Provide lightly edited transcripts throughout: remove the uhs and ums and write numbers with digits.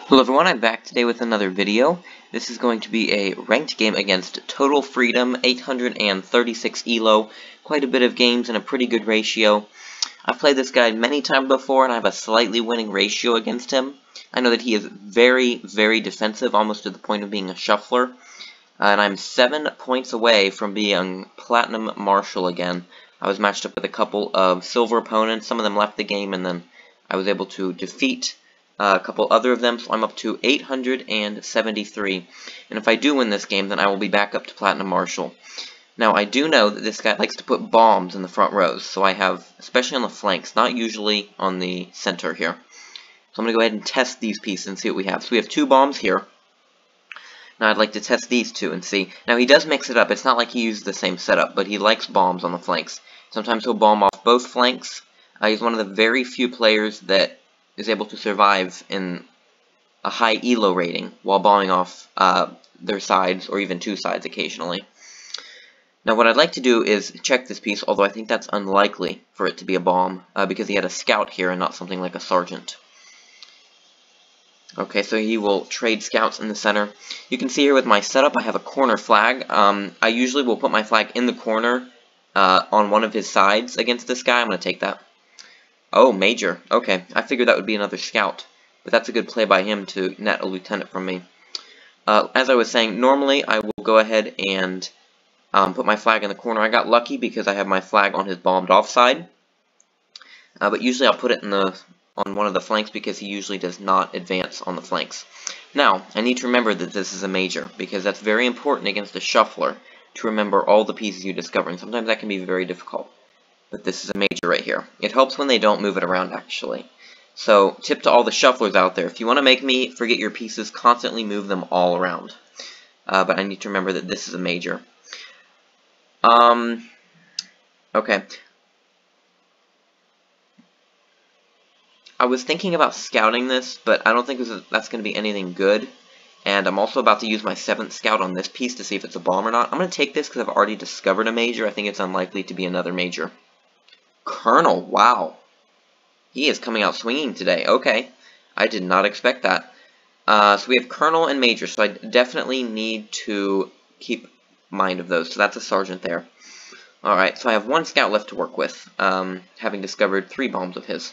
Hello everyone, I'm back today with another video. This is going to be a ranked game against Total Freedom, 836 ELO. Quite a bit of games and a pretty good ratio. I've played this guy many times before and I have a slightly winning ratio against him. I know that he is very, very defensive, almost to the point of being a shuffler. And I'm 7 points away from being Platinum Marshal again. I was matched up with a couple of silver opponents. Some of them left the game and then I was able to defeat a couple other of them, so I'm up to 873. And if I do win this game, then I will be back up to Platinum Marshal. Now, I do know that this guy likes to put bombs in the front rows, so I have, especially on the flanks, not usually on the center here. So I'm going to go ahead and test these pieces and see what we have. So we have 2 bombs here. Now I'd like to test these 2 and see. Now he does mix it up. It's not like he uses the same setup, but he likes bombs on the flanks. Sometimes he'll bomb off both flanks. He's one of the very few players that is able to survive in a high ELO rating while bombing off their sides or even 2 sides occasionally. Now what I'd like to do is check this piece, although I think that's unlikely for it to be a bomb because he had a scout here and not something like a sergeant. Okay, so he will trade scouts in the center. You can see here with my setup I have a corner flag. I usually will put my flag in the corner on one of his sides against this guy. I'm going to take that. Oh, Major. Okay, I figured that would be another scout. But that's a good play by him to net a lieutenant from me. As I was saying, normally I will go ahead and put my flag in the corner. I got lucky because I have my flag on his bombed off side. But usually I'll put it on one of the flanks because he usually does not advance on the flanks. Now, I need to remember that this is a Major because that's very important against a shuffler to remember all the pieces you discover. And sometimes that can be very difficult. But this is a Major right here. It helps when they don't move it around, actually. So, tip to all the shufflers out there. If you want to make me forget your pieces, constantly move them all around. But I need to remember that this is a Major. Okay. I was thinking about scouting this, but I don't think that's going to be anything good. And I'm also about to use my 7th scout on this piece to see if it's a bomb or not. I'm going to take this because I've already discovered a Major. I think it's unlikely to be another Major. Colonel, wow. He is coming out swinging today. Okay. I did not expect that. So we have Colonel and Major, so I definitely need to keep mind of those. So that's a Sergeant there. Alright, so I have 1 scout left to work with, having discovered 3 bombs of his.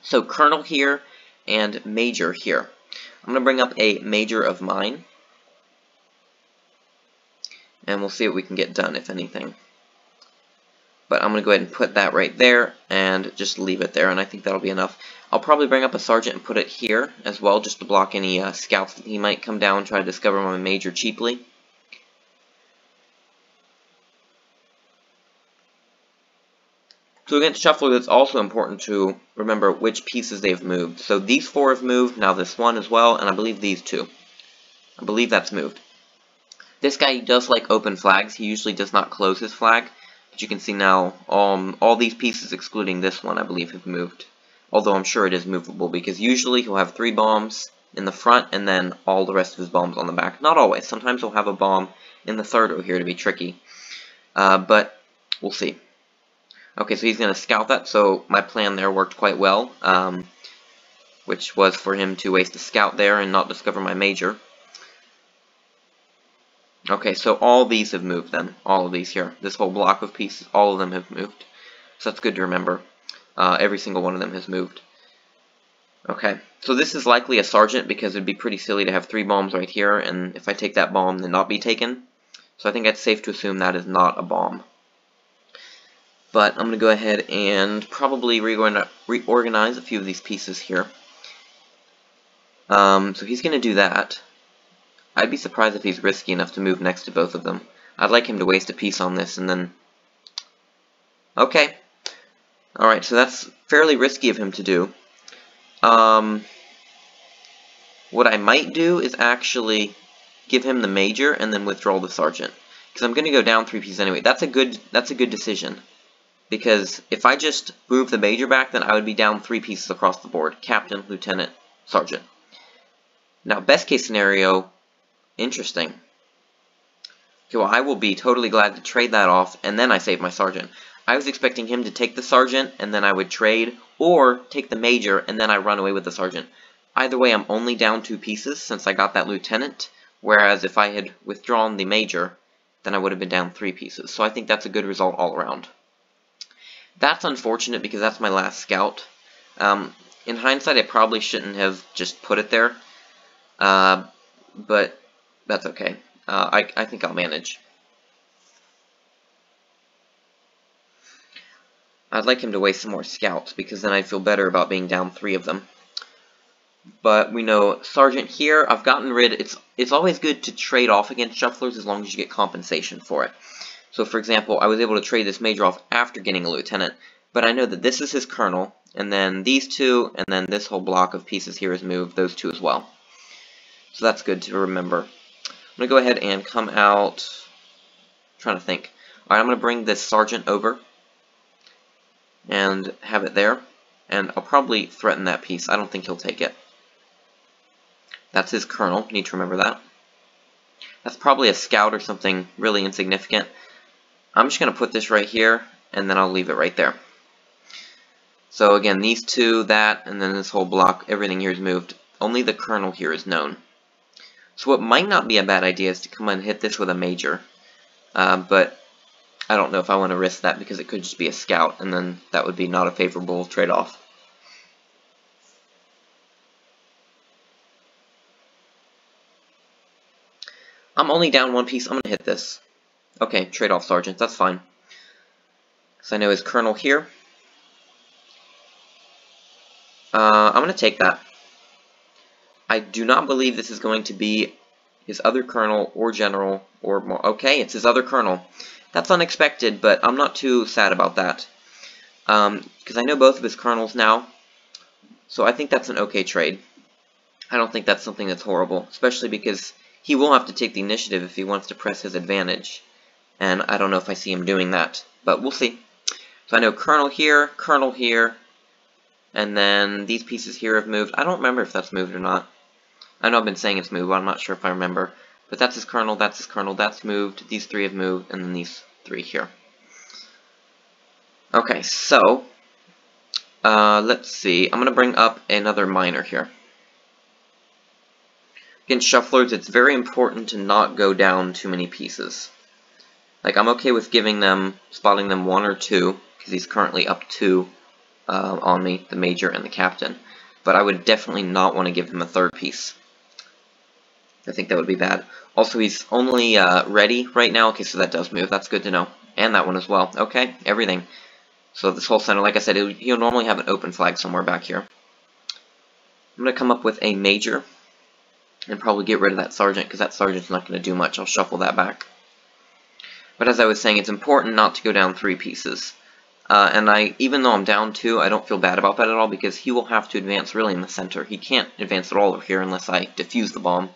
So Colonel here and Major here. I'm going to bring up a Major of mine. And we'll see what we can get done, if anything. But I'm going to go ahead and put that right there and just leave it there, and I think that'll be enough. I'll probably bring up a Sergeant and put it here as well, just to block any scouts that he might come down and try to discover my Major cheaply. So against Shuffler, it's also important to remember which pieces they've moved. So these 4 have moved, now this 1 as well, and I believe these 2. I believe that's moved. This guy does like open flags. He usually does not close his flag. But you can see now, all these pieces, excluding this one, I believe, have moved. Although I'm sure it is movable, because usually he'll have 3 bombs in the front, and then all the rest of his bombs on the back. Not always. Sometimes he'll have a bomb in the 3rd row here to be tricky. But we'll see. Okay, so he's going to scout that, so my plan there worked quite well. Which was for him to waste a scout there and not discover my Major. Okay, so all these have moved then. All of these here. This whole block of pieces, all of them have moved. So that's good to remember. Every single one of them has moved. Okay, so this is likely a Sergeant because it would be pretty silly to have 3 bombs right here, and if I take that bomb, then not be taken. So I think it's safe to assume that is not a bomb. But I'm going to go ahead and probably reorganize a few of these pieces here. So he's going to do that. I'd be surprised if he's risky enough to move next to both of them. I'd like him to waste a piece on this and then... Okay. Alright, so that's fairly risky of him to do. What I might do is actually give him the Major and then withdraw the Sergeant. Because I'm going to go down 3 pieces anyway. That's a good decision. Because if I just move the Major back, then I would be down 3 pieces across the board. Captain, Lieutenant, Sergeant. Now, best case scenario... Interesting. Okay, well, I will be totally glad to trade that off, and then I save my Sergeant. I was expecting him to take the Sergeant, and then I would trade, or take the Major, and then I run away with the Sergeant. Either way, I'm only down 2 pieces since I got that lieutenant, whereas if I had withdrawn the major, then I would have been down 3 pieces. So I think that's a good result all around. That's unfortunate because that's my last scout. In hindsight, I probably shouldn't have just put it there, but that's okay. I think I'll manage. I'd like him to waste some more scouts, because then I'd feel better about being down 3 of them. But we know Sergeant here, I've gotten rid, it's always good to trade off against shufflers as long as you get compensation for it. So for example, I was able to trade this major off after getting a lieutenant, but I know that this is his colonel, and then these 2, and then this whole block of pieces here is moved, those 2 as well. So that's good to remember. I'm going to go ahead and come out, I'm trying to think. Alright, I'm going to bring this sergeant over and have it there, and I'll probably threaten that piece. I don't think he'll take it. That's his colonel, need to remember that. That's probably a scout or something really insignificant. I'm just going to put this right here, and then I'll leave it right there. So again, these 2, that, and then this whole block, everything here is moved. Only the colonel here is known. So what might not be a bad idea is to come and hit this with a major. But I don't know if I want to risk that because it could just be a scout, and then that would be not a favorable trade-off. I'm only down 1 piece. I'm going to hit this. Okay, trade-off sergeant. That's fine. So I know his colonel here. I'm going to take that. I do not believe this is going to be his other colonel or general or more. Okay, it's his other colonel. That's unexpected, but I'm not too sad about that. Because I know both of his colonels now. So I think that's an okay trade. I don't think that's something that's horrible, especially because he will have to take the initiative if he wants to press his advantage. And I don't know if I see him doing that, but we'll see. So I know colonel here, and then these pieces here have moved. I don't remember if that's moved or not. I know I've been saying it's moved, but I'm not sure if I remember. But that's his colonel, that's moved, these 3 have moved, and then these 3 here. Okay, so, let's see. I'm going to bring up another minor here. Against shufflers, it's very important to not go down too many pieces. Like, I'm okay with giving them, spotting them 1 or 2, because he's currently up 2 on me, the major and the captain. But I would definitely not want to give him a 3rd piece. I think that would be bad. Also, he's only ready right now. Okay, so that does move. That's good to know. And that one as well. Okay, everything. So this whole center, like I said, he'll normally have an open flag somewhere back here. I'm going to come up with a major and probably get rid of that sergeant, because that sergeant's not going to do much. I'll shuffle that back. But as I was saying, it's important not to go down 3 pieces. And even though I'm down 2, I don't feel bad about that at all, because he will have to advance really in the center. He can't advance at all over here unless I defuse the bomb.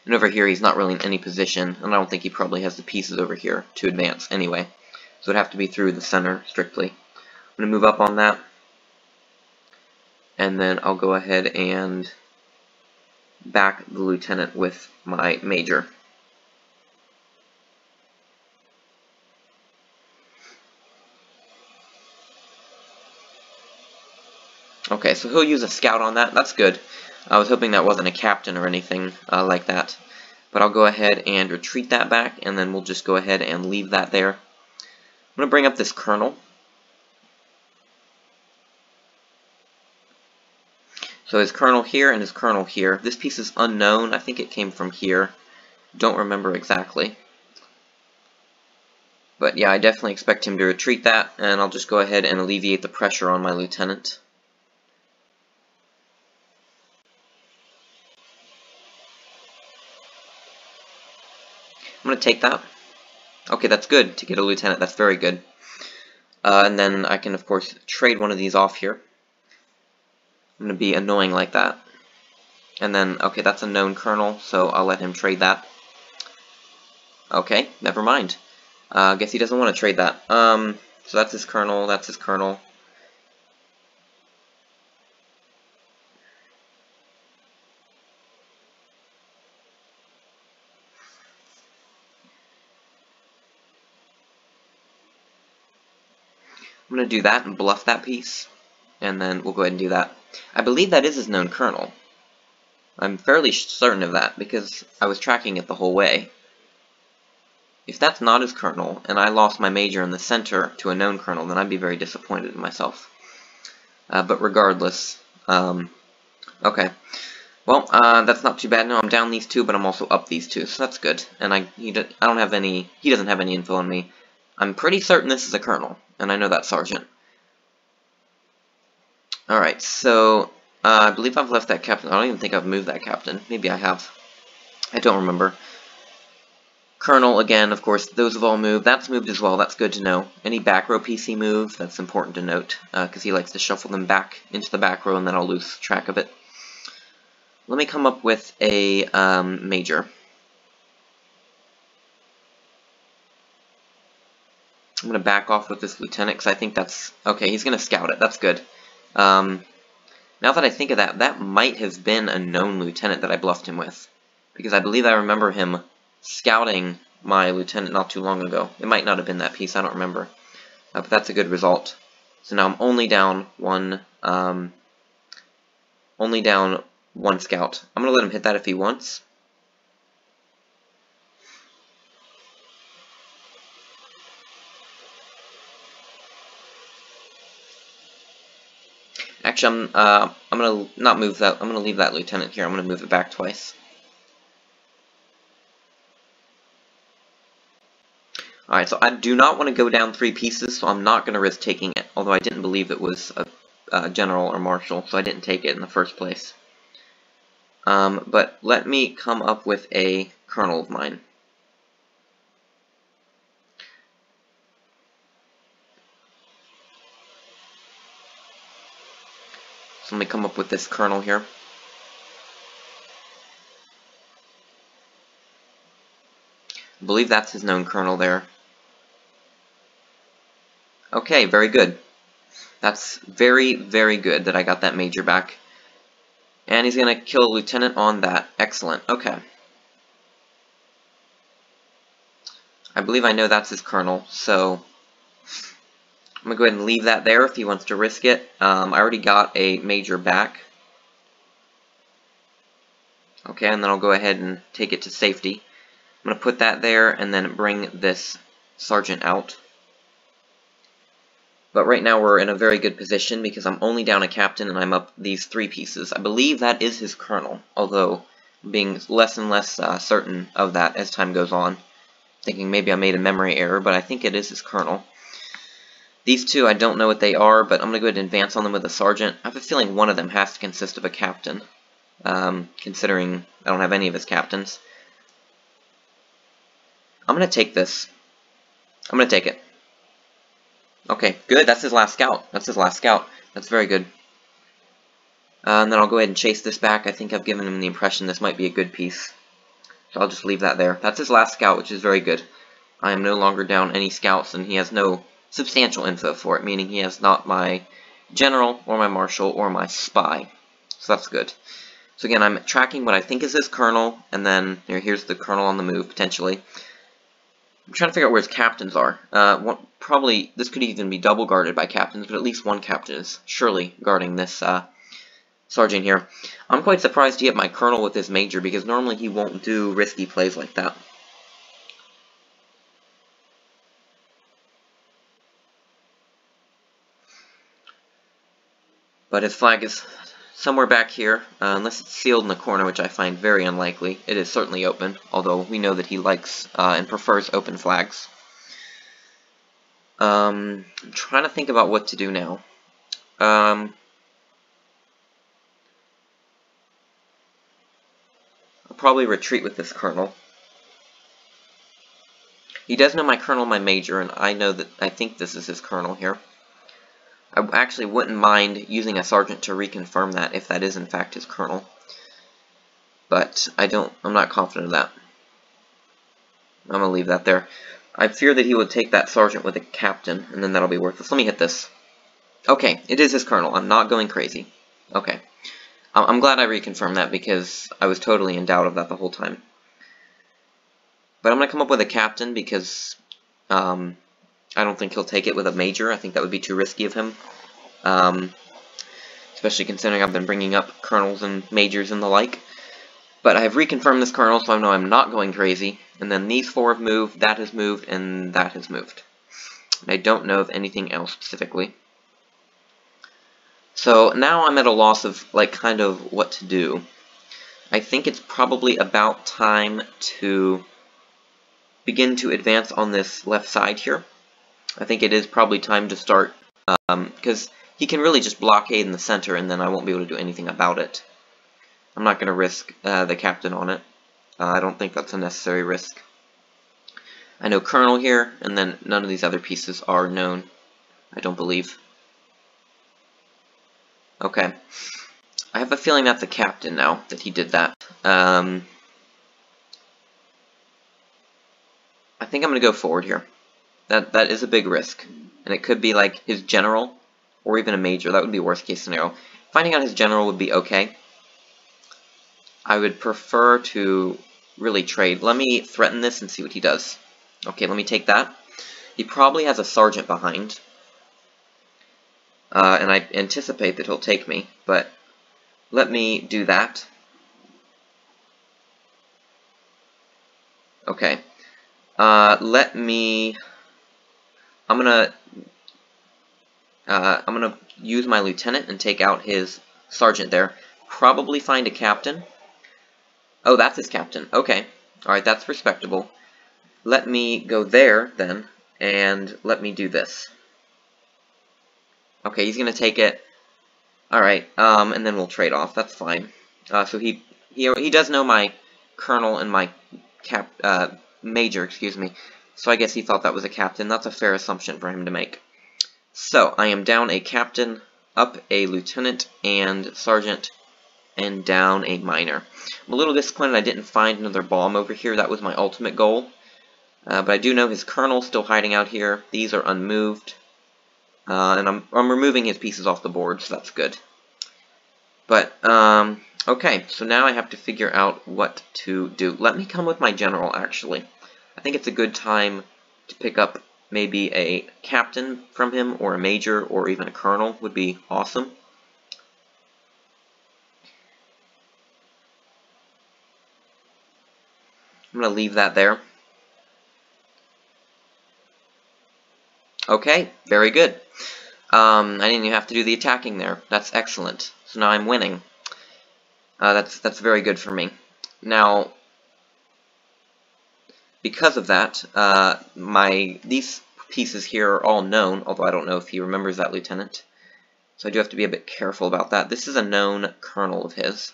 And over here, he's not really in any position, and I don't think he probably has the pieces over here to advance anyway. So it'd have to be through the center, strictly. I'm going to move up on that, and then I'll go ahead and back the lieutenant with my major. Okay, so he'll use a scout on that. That's good. I was hoping that wasn't a captain or anything like that. But I'll go ahead and retreat that back, and then we'll just go ahead and leave that there. I'm going to bring up this colonel. So his colonel here and his colonel here. This piece is unknown. I think it came from here. Don't remember exactly. But yeah, I definitely expect him to retreat that, and I'll just go ahead and alleviate the pressure on my lieutenant. I'm going to take that. Okay, that's good to get a lieutenant. That's very good. And then I can, of course, trade one of these off here. I'm going to be annoying like that. And then, okay, that's a known colonel, so I'll let him trade that. Okay, never mind. I guess he doesn't want to trade that. So that's his colonel, that's his colonel. I'm going to do that and bluff that piece, and then we'll go ahead and do that. I believe that is his known colonel. I'm fairly certain of that, because I was tracking it the whole way. If that's not his colonel, and I lost my major in the center to a known colonel, then I'd be very disappointed in myself. But regardless, okay. Well, that's not too bad. No, I'm down these two, but I'm also up these two, so that's good. And he doesn't have any info on me. I'm pretty certain this is a colonel, and I know that's sergeant. Alright, so, I believe I've left that captain. I don't even think I've moved that captain. Maybe I have. I don't remember. Colonel, again, of course, those have all moved. That's moved as well, that's good to know. Any back row PC move, that's important to note, because he likes to shuffle them back into the back row, and then I'll lose track of it. Let me come up with a major. I'm going to back off with this lieutenant, because I think that's... Okay, he's going to scout it, that's good. Now that I think of that, that might have been a known lieutenant that I bluffed him with. Because I believe I remember him scouting my lieutenant not too long ago. It might not have been that piece, I don't remember. But that's a good result. So now I'm only down one scout. I'm going to let him hit that if he wants. Actually, I'm going to not move that. I'm going to leave that lieutenant here. I'm going to move it back twice. Alright, so I do not want to go down 3 pieces, so I'm not going to risk taking it. Although I didn't believe it was a general or marshal, so I didn't take it in the first place. But let me come up with a colonel of mine. So let me come up with this colonel here. I believe that's his known colonel there. Okay, very good. That's very, very good that I got that major back. And he's going to kill a lieutenant on that. Excellent. Okay. I believe I know that's his colonel, so I'm going to go ahead and leave that there if he wants to risk it. I already got a major back. Okay, and then I'll go ahead and take it to safety. I'm going to put that there and then bring this sergeant out. But right now we're in a very good position because I'm only down a captain and I'm up these 3 pieces. I believe that is his colonel, although I'm being less and less certain of that as time goes on. Thinking maybe I made a memory error, but I think it is his colonel. These 2, I don't know what they are, but I'm going to go ahead and advance on them with a sergeant. I have a feeling one of them has to consist of a captain, considering I don't have any of his captains. I'm going to take this. I'm going to take it. Okay, good. That's his last scout. That's his last scout. That's very good. And then I'll go ahead and chase this back. I think I've given him the impression this might be a good piece. So I'll just leave that there. That's his last scout, which is very good. I am no longer down any scouts, and he has no substantial info for it, meaning he has not my general, or my marshal, or my spy. So that's good. So again, I'm tracking what I think is his colonel, and then here's the colonel on the move, potentially. I'm trying to figure out where his captains are. Probably, this could even be double guarded by captains, but at least one captain is surely guarding this sergeant here. I'm quite surprised he hit my colonel with his major, because normally he won't do risky plays like that. But his flag is somewhere back here, unless it's sealed in the corner, which I find very unlikely. It is certainly open, although we know that he likes and prefers open flags. I'm trying to think about what to do now. I'll probably retreat with this colonel. He does know my colonel, my major, and I think this is his colonel here. I actually wouldn't mind using a sergeant to reconfirm that if that is in fact his colonel. But I'm not confident of that. I'm gonna leave that there. I fear that he would take that sergeant with a captain, and then that'll be worthless. Let me hit this. Okay, it is his colonel. I'm not going crazy. Okay. I'm glad I reconfirmed that because I was totally in doubt of that the whole time. But I'm going to come up with a captain because I don't think he'll take it with a major. I think that would be too risky of him. Especially considering I've been bringing up colonels and majors and the like. But I have reconfirmed this colonel, so I know I'm not going crazy. And then these 4 have moved, that has moved, and that has moved. And I don't know of anything else specifically. So now I'm at a loss of, like, kind of what to do. I think it's probably about time to begin to advance on this left side here. I think it is probably time to start, because he can really just blockade in the center, and then I won't be able to do anything about it. I'm not going to risk the captain on it. I don't think that's a necessary risk. I know colonel here, and then none of these other pieces are known, I don't believe. Okay. I have a feeling that's a captain now, that he did that. I think I'm going to go forward here. That is a big risk. And it could be like his general, or even a major. That would be worst case scenario. Finding out his general would be okay. I would prefer to really trade. Let me threaten this and see what he does. Okay, let me take that. He probably has a sergeant behind. And I anticipate that he'll take me, but let me do that. Okay. I'm gonna use my lieutenant and take out his sergeant there. Probably find a captain. Oh, that's his captain. Okay. Alright, that's respectable. Let me go there, then, and let me do this. Okay, he's gonna take it. Alright, and then we'll trade off. That's fine. So he does know my colonel and my major, excuse me. So I guess he thought that was a captain. That's a fair assumption for him to make. So, I am down a captain, up a lieutenant and sergeant, and down a minor. I'm a little disappointed I didn't find another bomb over here. That was my ultimate goal. But I do know his colonel's still hiding out here. These are unmoved. And I'm removing his pieces off the board, so that's good. But, okay, so now I have to figure out what to do. Let me come with my general, actually. I think it's a good time to pick up maybe a captain from him, or a major, or even a colonel would be awesome. I'm going to leave that there. Okay, very good. I didn't even have to do the attacking there. That's excellent. So now I'm winning. That's very good for me. Now, because of that, these pieces here are all known, although I don't know if he remembers that lieutenant. So I do have to be a bit careful about that. This is a known colonel of his.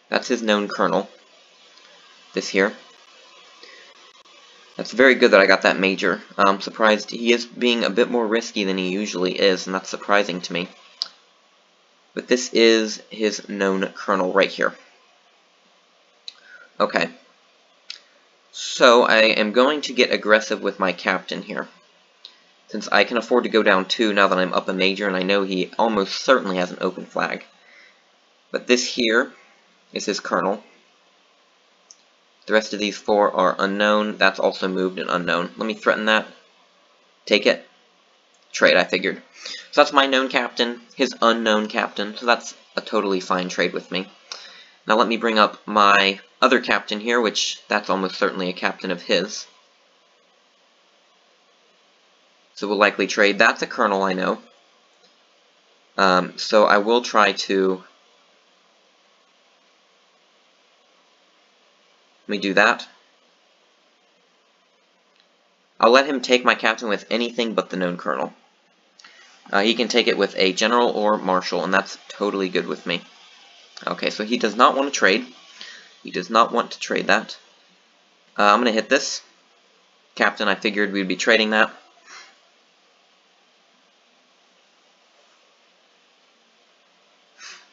That's his known colonel. This here. That's very good that I got that major. I'm surprised. He is being a bit more risky than he usually is, and that's surprising to me. But this is his known colonel right here. Okay. So I am going to get aggressive with my captain here. Since I can afford to go down 2 now that I'm up a major, and I know he almost certainly has an open flag. But this here is his colonel. The rest of these 4 are unknown. That's also moved and unknown. Let me threaten that. Take it. Trade, I figured. So that's my known captain, his unknown captain. So that's a totally fine trade with me. Now let me bring up my other captain here, which that's almost certainly a captain of his. So we'll likely trade. That's a colonel, I know. So I will try to... Let me do that. I'll let him take my captain with anything but the known colonel. He can take it with a general or marshal, and that's totally good with me. Okay, so he does not want to trade. He does not want to trade that. I'm going to hit this. Captain, I figured we'd be trading that.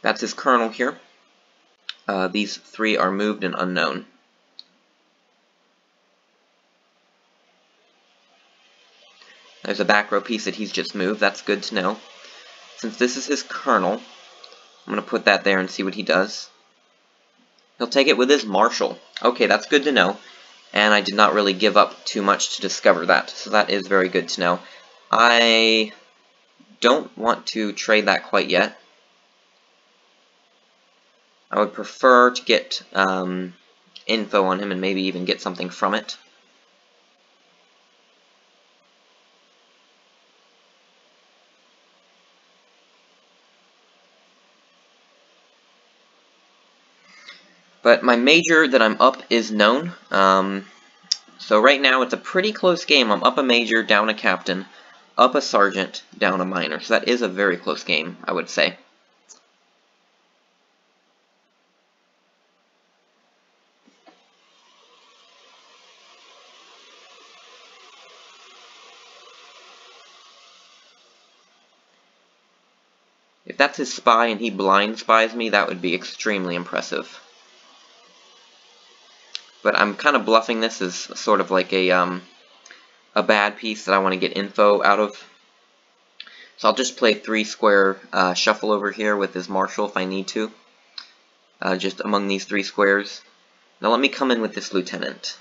That's his colonel here. These 3 are moved and unknown. There's a back row piece that he's just moved. That's good to know. Since this is his colonel, I'm going to put that there and see what he does. He'll take it with his marshal. Okay, that's good to know. and I did not really give up too much to discover that, so that is very good to know. I don't want to trade that quite yet. I would prefer to get info on him and maybe even get something from it. But my major that I'm up is known. So right now it's a pretty close game. I'm up a major, down a captain, up a sergeant, down a minor. So that is a very close game, I would say. If that's his spy and he blind spies me, that would be extremely impressive. But I'm kind of bluffing this as sort of like a bad piece that I want to get info out of. So I'll just play 3-square shuffle over here with his marshal if I need to. Just among these 3 squares. Now let me come in with this lieutenant.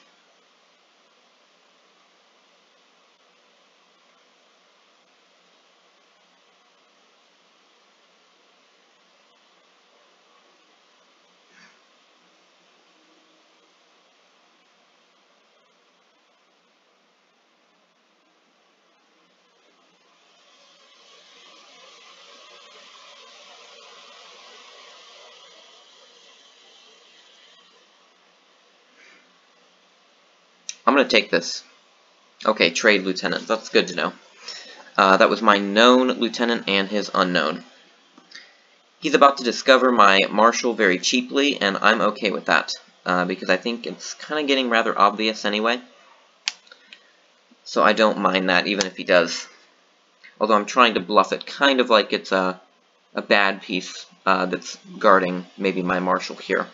I'm going to take this. Okay, trade lieutenant. That's good to know. That was my known lieutenant and his unknown. He's about to discover my marshal very cheaply, and I'm okay with that, because I think it's kind of getting rather obvious anyway. So I don't mind that, even if he does. Although I'm trying to bluff it, kind of like it's a bad piece that's guarding maybe my marshal here.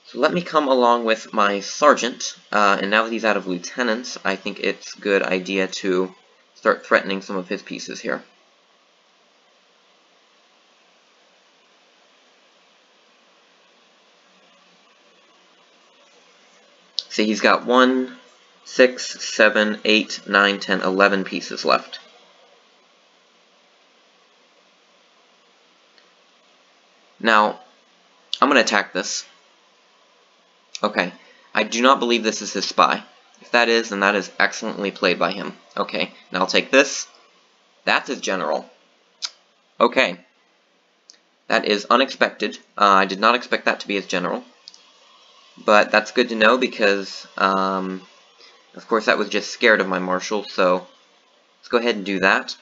So let me come along with my sergeant, and now that he's out of lieutenants, I think it's a good idea to start threatening some of his pieces here. See, he's got 1, 6, 7, 8, 9, 10, 11 pieces left. Now, I'm going to attack this. Okay, I do not believe this is his spy. If that is, then that is excellently played by him. Okay, now I'll take this. That's his general. Okay, that is unexpected. I did not expect that to be his general. But that's good to know because, of course, that was just scared of my marshal, so let's go ahead and do that.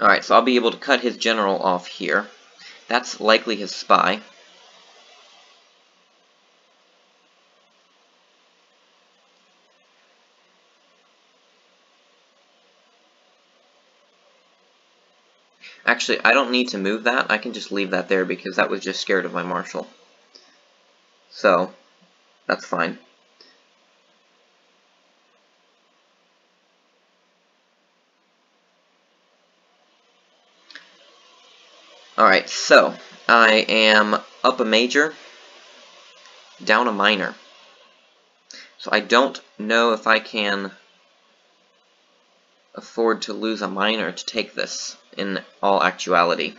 Alright, so I'll be able to cut his general off here. That's likely his spy. Actually, I don't need to move that. I can just leave that there because that was just scared of my marshal. So, that's fine. Alright, so I am up a major, down a minor. So I don't know if I can afford to lose a minor to take this in all actuality.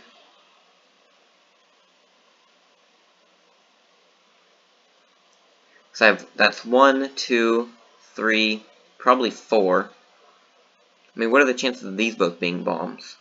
So that's 1, 2, 3, probably 4. I mean, what are the chances of these both being bombs?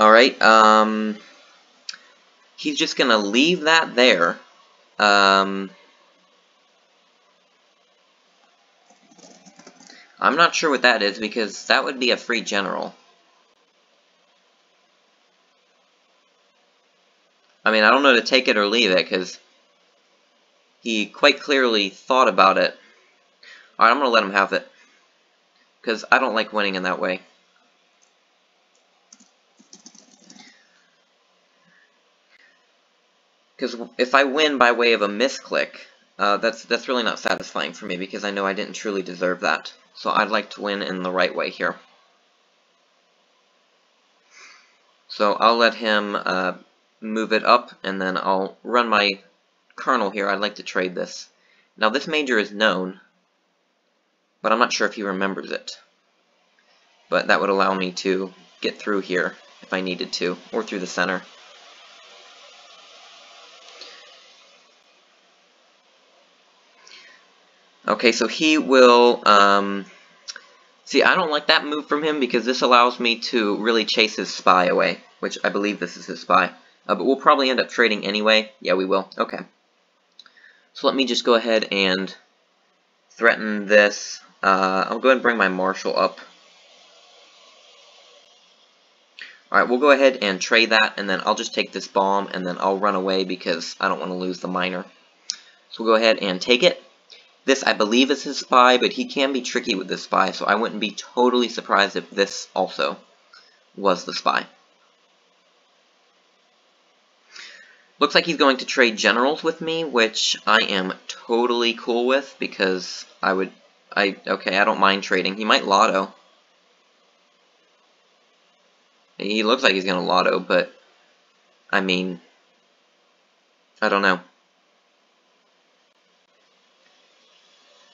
Alright, he's just gonna leave that there. I'm not sure what that is, because that would be a free general. I mean, I don't know to take it or leave it, because he quite clearly thought about it. Alright, I'm going to let him have it, because I don't like winning in that way. Because if I win by way of a misclick, that's really not satisfying for me, because I know I didn't truly deserve that. So I'd like to win in the right way here. So I'll let him move it up, and then I'll run my kernel here. I'd like to trade this. Now this major is known, but I'm not sure if he remembers it. But that would allow me to get through here if I needed to, or through the center. Okay, so he will, see, I don't like that move from him because this allows me to really chase his spy away, which I believe this is his spy. But we'll probably end up trading anyway. Yeah, we will. Okay. So let me just go ahead and threaten this. I'll go ahead and bring my marshal up. Alright, we'll go ahead and trade that, and then I'll just take this bomb, and then I'll run away because I don't want to lose the minor. So we'll go ahead and take it. This, I believe, is his spy, but he can be tricky with this spy, so I wouldn't be totally surprised if this also was the spy. Looks like he's going to trade generals with me, which I am totally cool with, because okay, I don't mind trading. He might lotto. He looks like he's going to lotto, but, I mean, I don't know.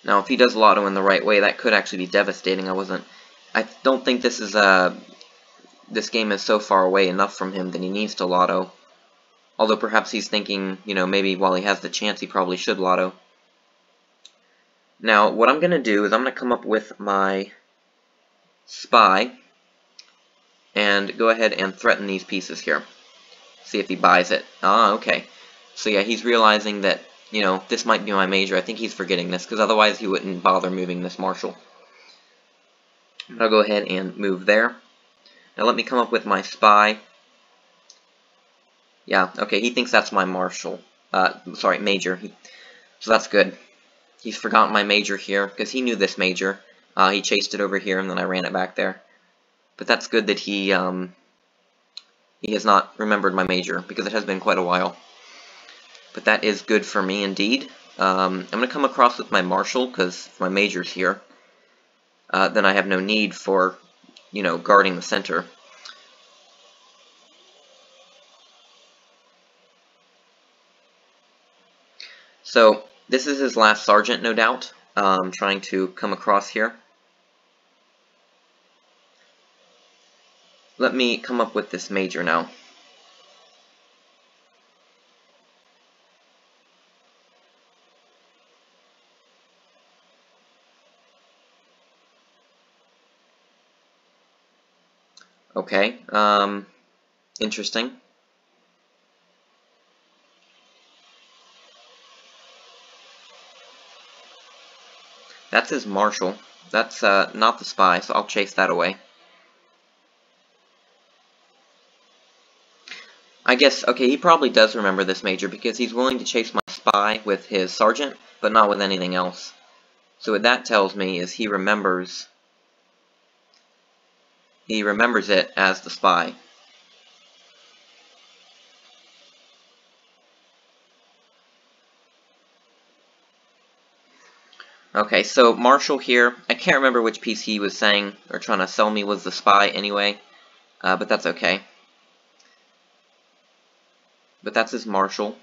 Now, if he does lotto in the right way, that could actually be devastating. I don't think this game is so far away enough from him that he needs to lotto. Although perhaps he's thinking, you know, maybe while he has the chance, he probably should lotto. Now, what I'm going to do is I'm going to come up with my spy and go ahead and threaten these pieces here. See if he buys it. Ah, okay. So yeah, he's realizing that, you know, this might be my major. I think he's forgetting this, because otherwise he wouldn't bother moving this marshal. I'll go ahead and move there. Now let me come up with my spy. Yeah, okay, he thinks that's my marshal. Sorry, major. So that's good. He's forgotten my major here, because he knew this major. He chased it over here, and then I ran it back there. But that's good that he has not remembered my major, because it has been quite a while. But that is good for me, indeed. I'm going to come across with my marshal, because my major's here. Then I have no need for, you know, guarding the center. So, this is his last sergeant, no doubt. Trying to come across here. Let me come up with this major now. Okay, interesting. That's his marshal. That's not the spy, so I'll chase that away. I guess, okay, he probably does remember this major, because he's willing to chase my spy with his sergeant, but not with anything else. So what that tells me is he remembers it as the spy. Okay, so Marshall here, I can't remember which piece he was saying, or trying to sell me was the spy anyway, but that's okay. But that's his Marshall.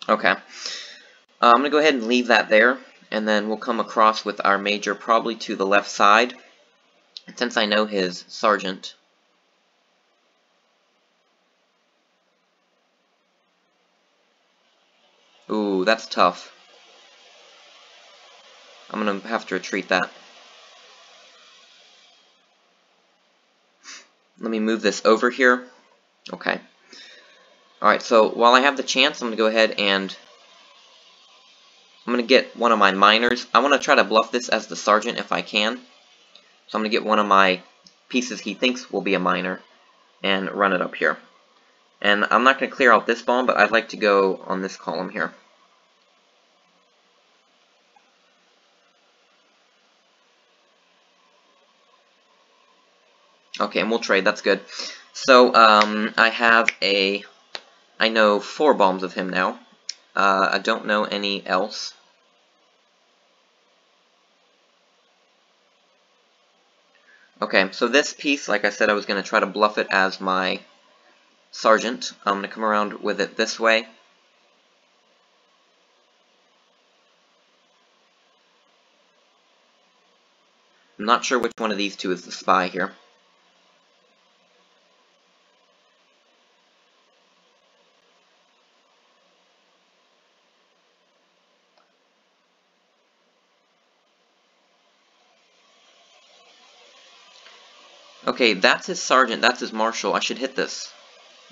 Okay. I'm going to go ahead and leave that there, and then we'll come across with our major probably to the left side. Since I know his sergeant, ooh, that's tough. I'm going to have to retreat that. Let me move this over here. Okay. Alright, so while I have the chance, I'm going to go ahead and I'm going to get one of my miners. I want to try to bluff this as the sergeant if I can. So I'm going to get one of my pieces he thinks will be a minor and run it up here. And I'm not going to clear out this bomb, but I'd like to go on this column here. Okay, and we'll trade, that's good. So, I know 4 bombs of him now. I don't know any else. Okay, so this piece, like I said, I was going to try to bluff it as my sergeant. I'm going to come around with it this way. I'm not sure which one of these two is the spy here. Okay, that's his sergeant, that's his marshal. I should hit this.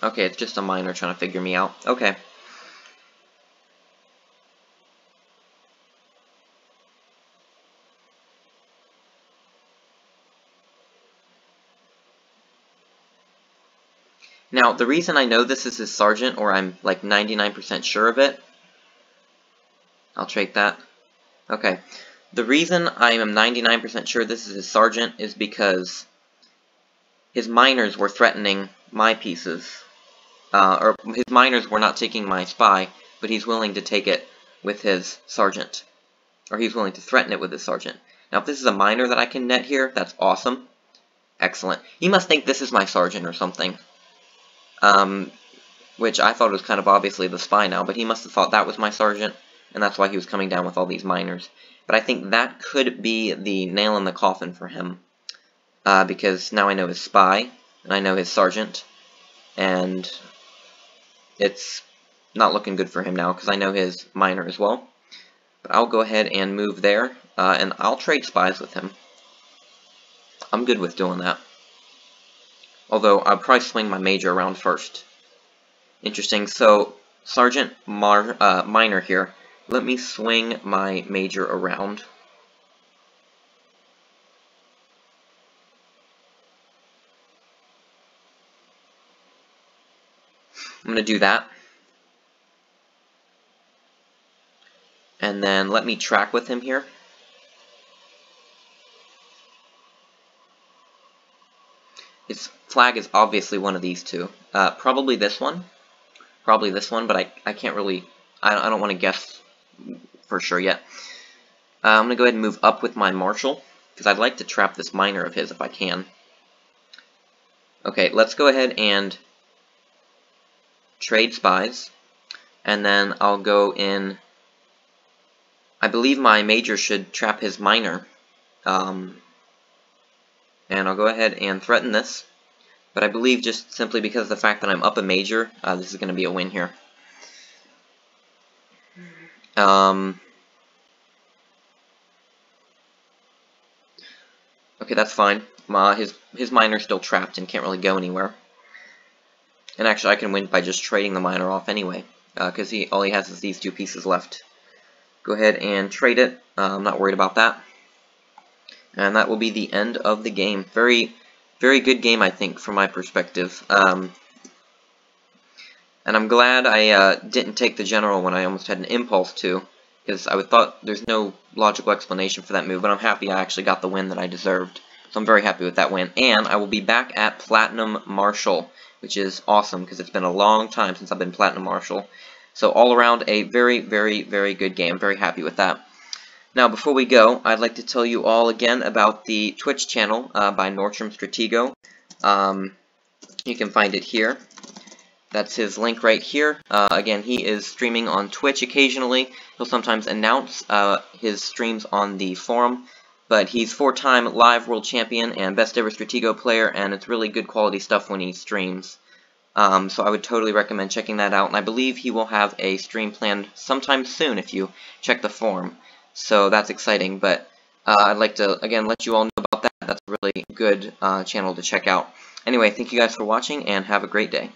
Okay, it's just a minor trying to figure me out. Okay. Now, the reason I know this is his sergeant, or I'm like 99% sure of it, I'll trade that. Okay. The reason I am 99% sure this is his sergeant is because his minors were threatening my pieces. Or his minors were not taking my spy, but he's willing to take it with his sergeant. Or he's willing to threaten it with his sergeant. Now, if this is a minor that I can net here, that's awesome. Excellent. He must think this is my sergeant or something. Which I thought was kind of obviously the spy now, but he must have thought that was my sergeant, and that's why he was coming down with all these minors. But I think that could be the nail in the coffin for him, because now I know his spy, and I know his sergeant, and it's not looking good for him now, because I know his minor as well. But I'll go ahead and move there, and I'll trade spies with him. I'm good with doing that. Although, I'll probably swing my major around first. Interesting, so Sergeant Minor here. Let me swing my major around. I'm going to do that. And then let me track with him here. His flag is obviously one of these two. Probably this one. Probably this one, but I can't really... I don't want to guess for sure yet. I'm going to go ahead and move up with my marshal, because I'd like to trap this minor of his if I can. Okay, let's go ahead and trade spies, and then I'll go in... I believe my major should trap his minor, and I'll go ahead and threaten this, but I believe just simply because of the fact that I'm up a major, this is going to be a win here. Okay, that's fine. His minor's still trapped and can't really go anywhere. And actually, I can win by just trading the minor off anyway, because all he has is these 2 pieces left. Go ahead and trade it. I'm not worried about that. And that will be the end of the game. Very, very good game, I think, from my perspective. And I'm glad I didn't take the general when I almost had an impulse to, because I thought there's no logical explanation for that move, but I'm happy I actually got the win that I deserved. So I'm very happy with that win. And I will be back at Platinum Marshal, which is awesome, because it's been a long time since I've been Platinum Marshal. So all around, a very, very, very good game. Very happy with that. Now, before we go, I'd like to tell you all again about the Twitch channel by Stratego. You can find it here. That's his link right here. Again, he is streaming on Twitch occasionally. He'll sometimes announce his streams on the forum. But he's 4-time live world champion and best ever Stratego player, and it's really good quality stuff when he streams. So I would totally recommend checking that out. And I believe he will have a stream planned sometime soon if you check the forum. So that's exciting. But I'd like to, again, let you all know about that. That's a really good channel to check out. Anyway, thank you guys for watching, and have a great day.